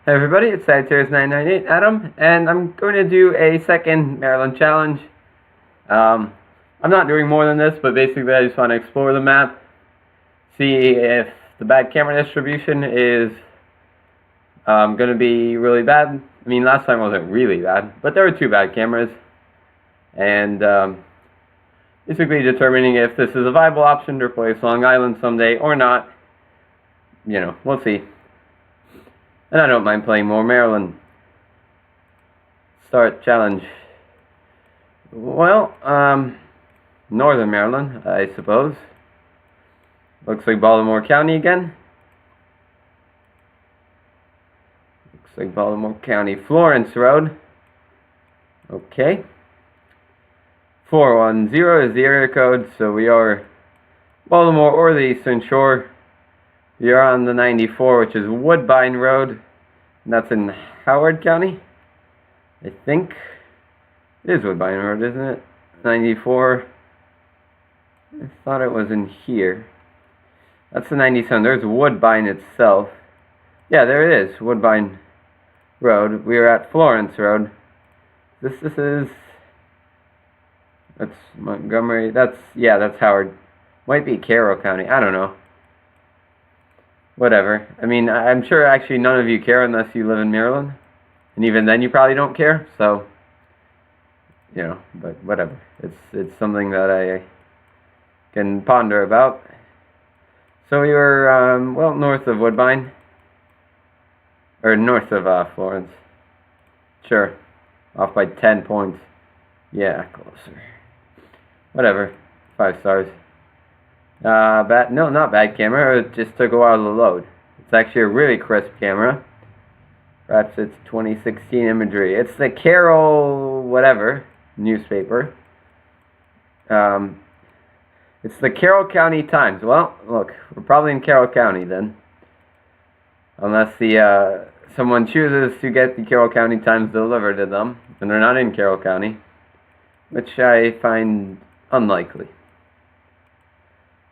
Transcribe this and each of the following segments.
Hey everybody, it's Sagittarius998 Adam, and I'm going to do a second Maryland challenge. I'm not doing more than this, but basically I just want to explore the map, see if the bad camera distribution is going to be really bad. I mean, last time wasn't really bad, but there were two bad cameras, and basically determining if this is a viable option to replace Long Island someday or not. You know, we'll see. And I don't mind playing more Maryland. Start challenge. Well, Northern Maryland, I suppose. Looks like Baltimore County again. Looks like Baltimore County, Florence Road. Okay. 410 is the area code, so we are Baltimore or the Eastern Shore. We are on the 94, which is Woodbine Road, and that's in Howard County, I think. It is Woodbine Road, isn't it? 94. I thought it was in here. That's the 97. There's Woodbine itself. Yeah, there it is, Woodbine Road. We are at Florence Road. This is... That's Montgomery. That's Howard. Might be Carroll County. I don't know. Whatever. I mean, I'm sure actually none of you care unless you live in Maryland. And even then you probably don't care, so, you know, but whatever. It's something that I can ponder about. So we were, well, north of Woodbine. Or north of Florence. Sure. Off by 10 points. Yeah, closer. Whatever. 5 stars. No, not bad camera. It just took a while to load. It's actually a really crisp camera. Perhaps it's 2016 imagery. It's the Carroll whatever newspaper. It's the Carroll County Times. Well, look, we're probably in Carroll County then, unless the someone chooses to get the Carroll County Times delivered to them, and they're not in Carroll County, which I find unlikely.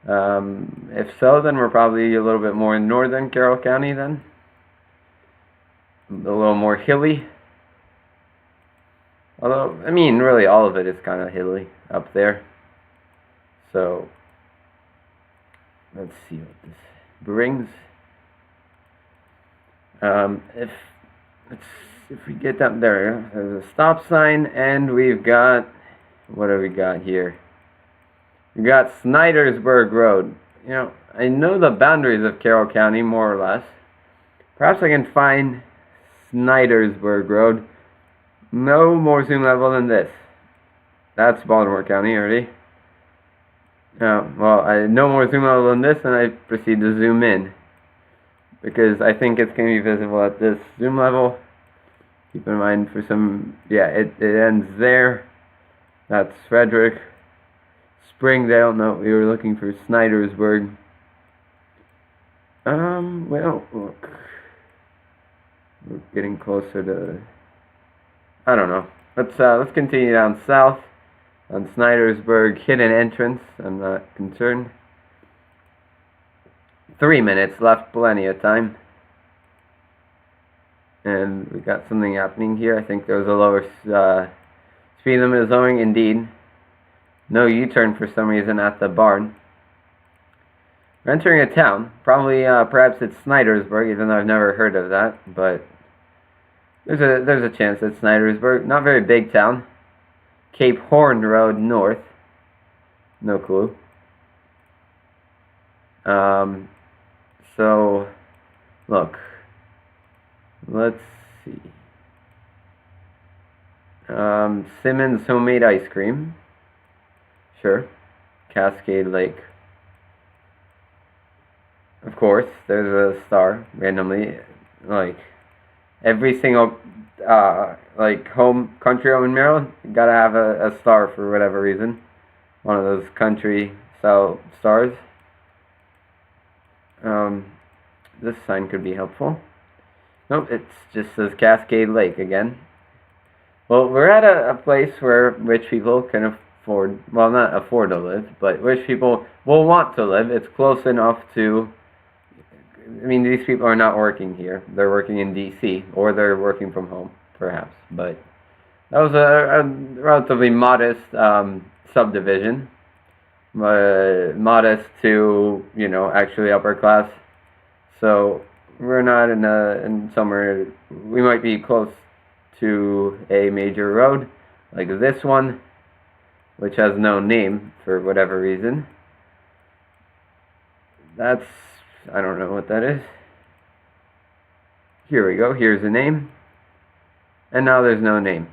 If so, then we're probably a little bit more in northern Carroll County then. A little more hilly. Although, I mean, really all of it is kind of hilly up there. So, let's see what this brings. If we get up there, there's a stop sign, and we've got, what do we got here? We got Snydersburg Road. You know, I know the boundaries of Carroll County, more or less. Perhaps I can find Snydersburg Road. No more zoom level than this. That's Baltimore County already. Well, I no more zoom level than this, and I proceed to zoom in. Because I think it's going to be visible at this zoom level. Keep in mind for some... Yeah, it ends there. That's Frederick. Springdale, no, we were looking for Snydersburg. Well, look. We're getting closer to... I don't know. Let's continue down south on Snydersburg. Hidden entrance, I'm not concerned. 3 minutes left, plenty of time. And we got something happening here. I think there was a lower speed limit zoning, indeed. No U-turn for some reason at the barn. We're entering a town. Probably, perhaps it's Snydersburg, even though I've never heard of that. But there's a chance it's Snydersburg. Not very big town. Cape Horn Road North. No clue. So, look. Let's see. Simmons Homemade Ice Cream. Sure. Cascade Lake. Of course, there's a star, randomly. Like, every single, like, country home in Maryland, you gotta have a star for whatever reason. One of those country-style stars. This sign could be helpful. Nope, it just says Cascade Lake again. Well, we're at a place where rich people can afford, well, not afford to live, but rich people will want to live. It's close enough to I mean, these people are not working here. They're working in D.C. or they're working from home, perhaps. But that was a relatively modest subdivision. Modest to, actually upper class. So we're not in somewhere, we might be close to a major road, like this one, which has no name for whatever reason. That's, I don't know what that is. Here we go, here's the name. And now there's no name.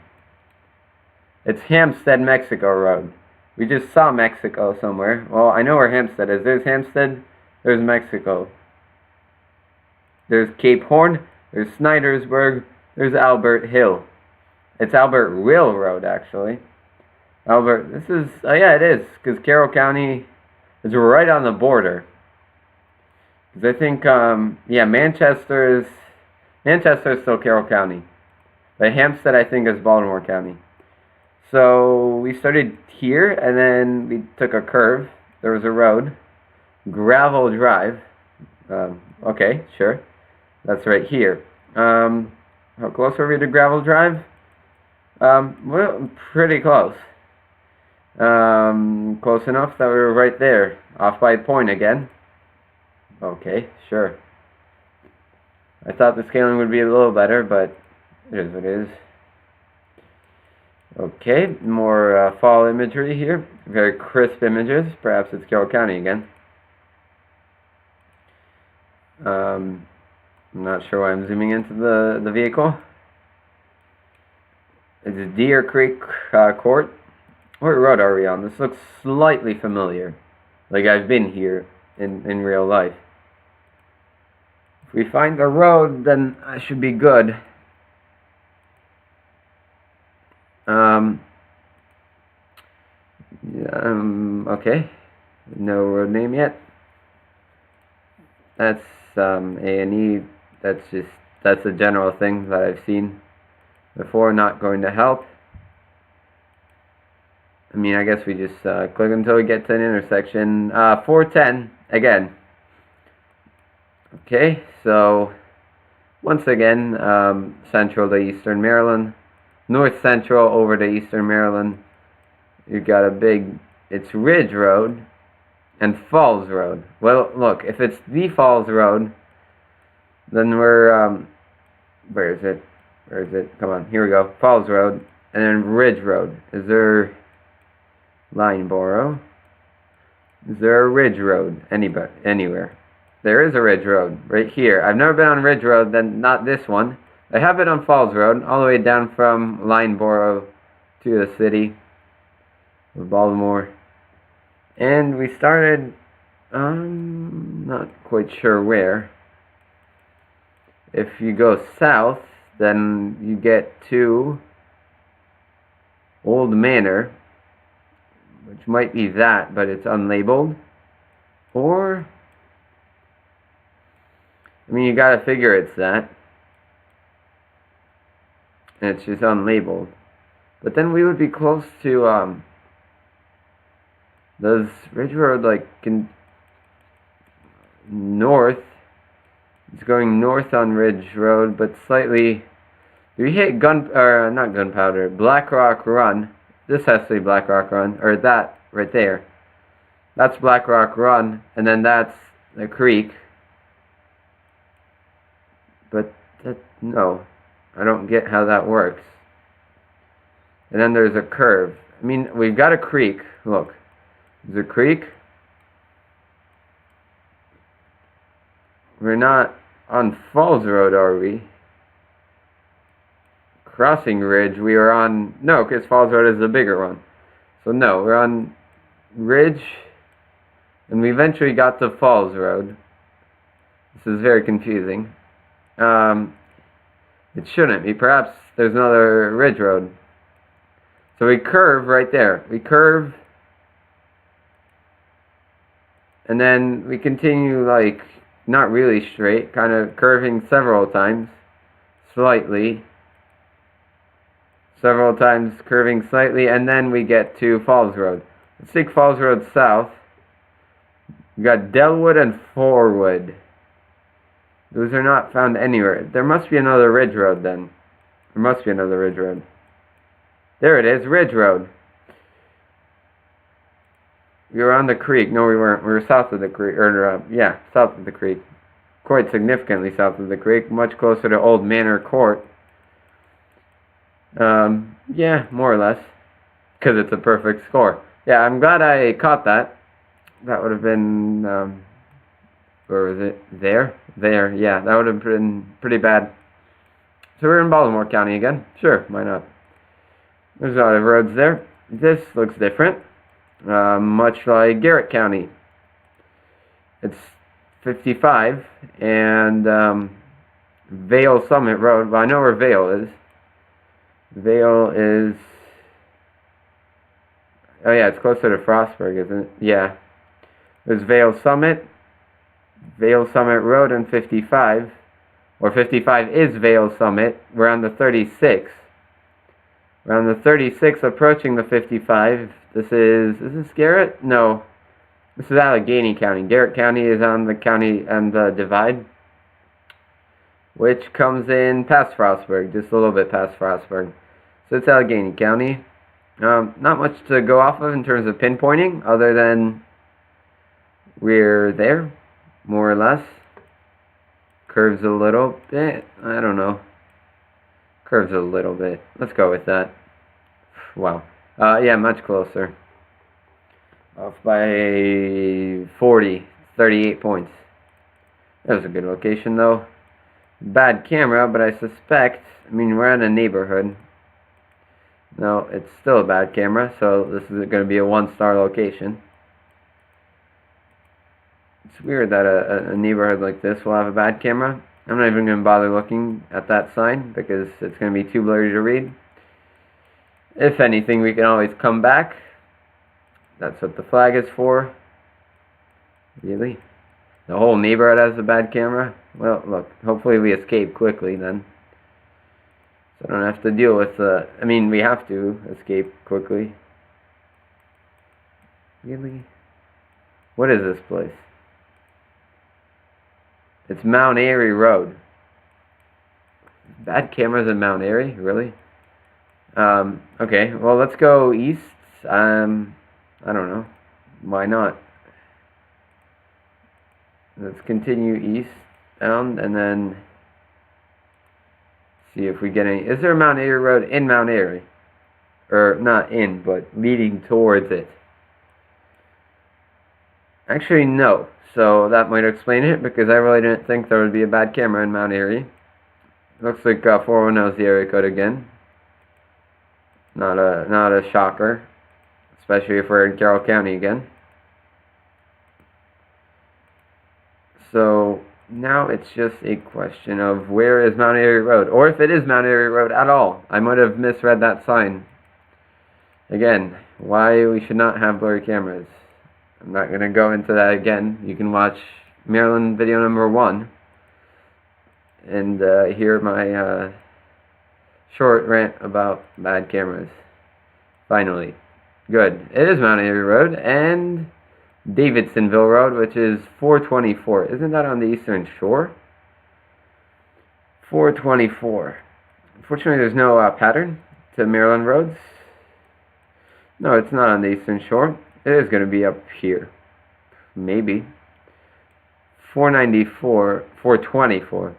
It's Hampstead, Mexico Road. We just saw Mexico somewhere. Well, I know where Hampstead is. There's Hampstead, there's Mexico. There's Cape Horn, there's Snydersburg, there's Albert Hill. It's Albertville Road, actually. This is, oh yeah, it is, because Carroll County is right on the border. Because I think, yeah, Manchester is still Carroll County. But Hampstead, I think, is Baltimore County. So we started here, and then we took a curve. There was a road. Gravel Drive. Okay, sure. That's right here. How close are we to Gravel Drive? Well, pretty close. Close enough that we were right there. Off by a point again. Okay, sure. I thought the scaling would be a little better, but it is what it is. Okay, more fall imagery here. Very crisp images. Perhaps it's Carroll County again. I'm not sure why I'm zooming into the vehicle. It's Deer Creek Court. What road are we on? This looks slightly familiar. Like I've been here in real life. If we find the road, then I should be good. Okay. No road name yet. That's A&E. That's a general thing that I've seen before. Not going to help. I mean, I guess we just click until we get to an intersection. 410 again. Okay, so once again, central to eastern Maryland, north central over to eastern Maryland. You've got a big, it's Ridge Road and Falls Road. Well, look, if it's the Falls Road, then we're, where is it? Where is it? Come on, here we go. Falls Road, and then Ridge Road. Is there Lineborough? Is there a Ridge Road anywhere? There is a Ridge Road right here. I've never been on Ridge Road, then not this one. I have been on Falls Road, all the way down from Lineborough to the city of Baltimore. And we started, not quite sure where. If you go south, then you get to Old Manor, which might be that, but it's unlabeled. Or, I mean, you gotta figure it's that. And it's just unlabeled. But then we would be close to, does Ridge Road, like, north? It's going north on Ridge Road, but slightly, if you hit not Gunpowder, Black Rock Run. This has to be Black Rock Run, or that right there. That's Black Rock Run, and then that's the creek. But no, I don't get how that works. And then there's a curve. I mean, we've got a creek. Look, there's a creek. We're not on Falls Road, are we? Crossing Ridge, we were on, no, because Falls Road is the bigger one. So no, we're on Ridge, and we eventually got to Falls Road. This is very confusing. It shouldn't be. Perhaps there's another Ridge Road. So we curve right there. We curve, and then we continue, like, not really straight, kind of curving several times, slightly. Several times curving slightly, and then we get to Falls Road. Let's take Falls Road south. We got Delwood and Forwood. Those are not found anywhere. There must be another ridge road then. There must be another ridge road. There it is, ridge road. We were on the creek. No, we weren't. We were south of the creek. Yeah, south of the creek. Quite significantly south of the creek. Much closer to Old Manor Court. Yeah, more or less. Because it's a perfect score. Yeah, I'm glad I caught that. That would have been, where was it? There? There, yeah, that would have been pretty bad. So we're in Baltimore County again. Sure, why not? There's a lot of roads there. This looks different. Much like Garrett County. It's 55, and, Vale Summit Road. Well, I know where Vale is. Vale is... Oh yeah, it's closer to Frostburg, isn't it? Yeah. There's Vale Summit Road, and 55. Or 55 is Vale Summit. We're on the 36. We're on the 36, approaching the 55. Is this Garrett? No. This is Allegheny County. Garrett County is on the county and the divide, which comes in past Frostburg, just a little bit past Frostburg. So it's Allegheny County. Not much to go off of in terms of pinpointing, other than we're there, more or less. Curves a little bit. I don't know. Curves a little bit. Let's go with that. Wow. Yeah, much closer. Off by 40, 38 points. That was a good location, though. Bad camera, but I suspect, I mean, we're in a neighborhood. No, it's still a bad camera, so this is going to be a 1-star location. It's weird that a neighborhood like this will have a bad camera. I'm not even going to bother looking at that sign because it's going to be too blurry to read. If anything, we can always come back. That's what the flag is for. Really? The whole neighborhood has a bad camera? Well, look, hopefully we escape quickly then. So I don't have to deal with I mean, we have to escape quickly. Really? What is this place? It's Mount Airy Road. Bad cameras in Mount Airy? Really? Okay, well, let's go east. I don't know. Why not? Let's continue eastbound and then see if we get any. Is there a Mount Airy Road in Mount Airy? Or not in, but leading towards it. Actually, no. So that might explain it, because I really didn't think there would be a bad camera in Mount Airy. Looks like 410 is the area code again. Not a shocker, especially if we're in Carroll County again. So now it's just a question of where is Mount Airy Road, or if it is Mount Airy Road at all. I might have misread that sign. Again, why we should not have blurry cameras. I'm not going to go into that again. You can watch Maryland video number 1 and hear my short rant about bad cameras. Finally. Good. It is Mount Airy Road and Davidsonville Road, which is 424. Isn't that on the Eastern Shore? 424. Unfortunately, there's no pattern to Maryland roads. No, it's not on the Eastern Shore. It is going to be up here. Maybe. 494, 424.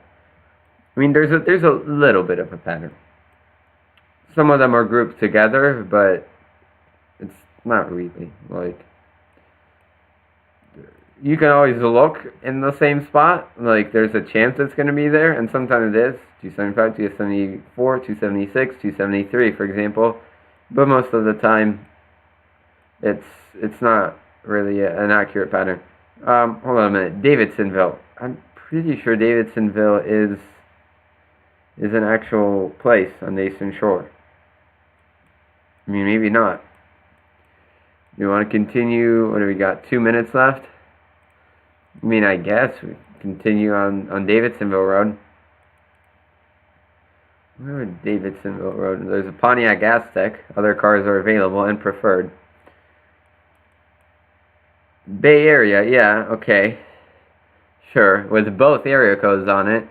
I mean, there's a little bit of a pattern. Some of them are grouped together, but it's not really. Like, you can always look in the same spot. Like, there's a chance it's going to be there, and sometimes it is. 275, 274, 276, 273, for example. But most of the time, it's not really an accurate pattern. Hold on a minute. Davidsonville. I'm pretty sure Davidsonville is an actual place on the Eastern Shore. I mean, maybe not. You want to continue? What do we got? 2 minutes left? I mean, I guess we continue on Davidsonville Road. Where is Davidsonville Road? There's a Pontiac Aztek. Other cars are available and preferred. Bay Area, yeah, okay. Sure, with both area codes on it.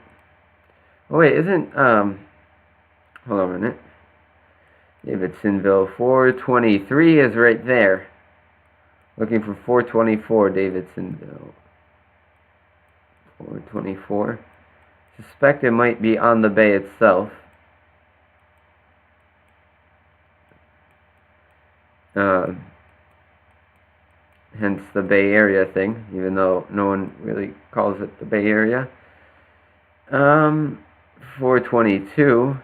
Oh wait, isn't, hold on a minute. Davidsonville 423 is right there. Looking for 424 Davidsonville. 424. Suspect it might be on the bay itself. Hence the Bay Area thing, even though no one really calls it the Bay Area. 422.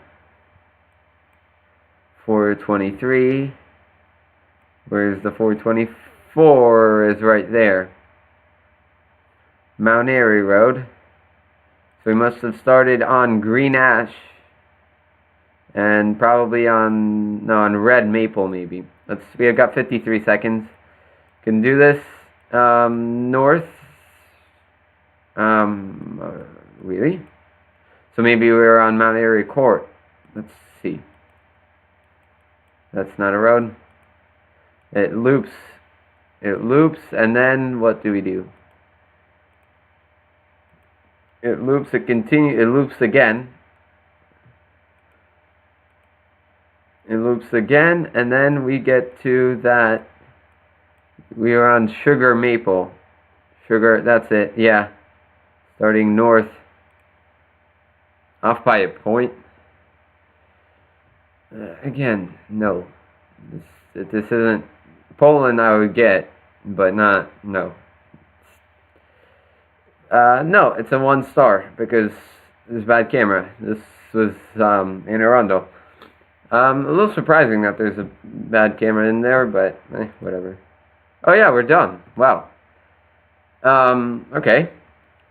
423. Where's the 424 is right there. Mount Airy Road. So we must have started on Green Ash. And probably on Red Maple maybe. We have got 53 seconds. Can do this north. Really? So maybe we're on Mount Airy Court. Let's see. That's not a road. It loops. It loops, and then what do we do? It loops, it continues, it loops again. It loops again, and then we get to that. We are on Sugar Maple. Sugar, that's it, yeah. Starting north. Off by a point. Again, no. This isn't... Poland I would get, but not, no. No, it's a 1 star, because this is bad camera. This was Anne Arundel. A little surprising that there's a bad camera in there, but whatever. Oh yeah, we're done. Wow. Okay.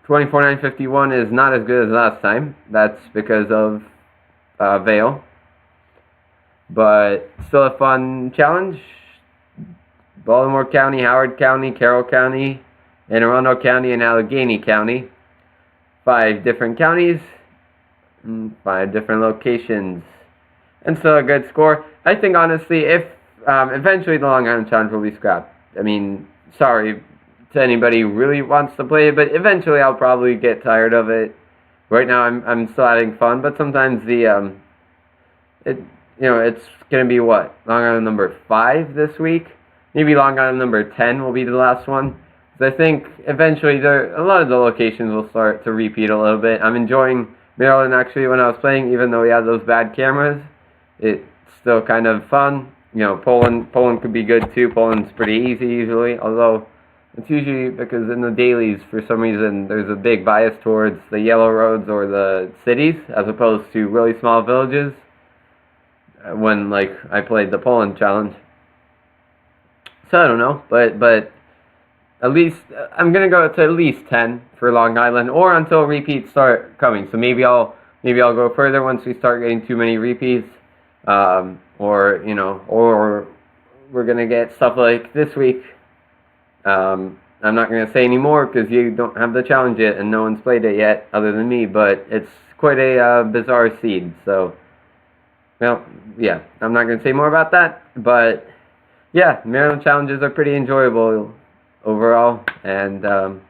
24,951 is not as good as last time. That's because of Vale. But still a fun challenge. Baltimore County, Howard County, Carroll County, Anne Arundel County, and Allegheny County. 5 different counties, 5 different locations. And still a good score. I think honestly, if eventually the Long Island Challenge will be scrapped. I mean, sorry to anybody who really wants to play it, but eventually I'll probably get tired of it. Right now I'm still having fun, but sometimes the it's gonna be what? Long Island number 5 this week. Maybe Long Island number 10 will be the last one. So I think eventually a lot of the locations will start to repeat a little bit. I'm enjoying Maryland actually when I was playing, even though we had those bad cameras. It's still kind of fun. You know, Poland could be good too. Poland's pretty easy usually, although it's usually because in the dailies, for some reason, there's a big bias towards the yellow roads or the cities, as opposed to really small villages. When, like, I played the Poland challenge. So I don't know, but at least, I'm going to go to at least 10 for Long Island, or until repeats start coming. So maybe I'll go further once we start getting too many repeats. Or we're going to get stuff like this week. I'm not going to say any more because you don't have the challenge yet and no one's played it yet other than me, but it's quite a bizarre seed. So, well, yeah, I'm not going to say more about that, but yeah, Maryland challenges are pretty enjoyable overall, and it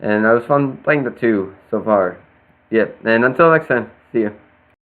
was fun playing the 2 so far. Yep, and until next time, see you.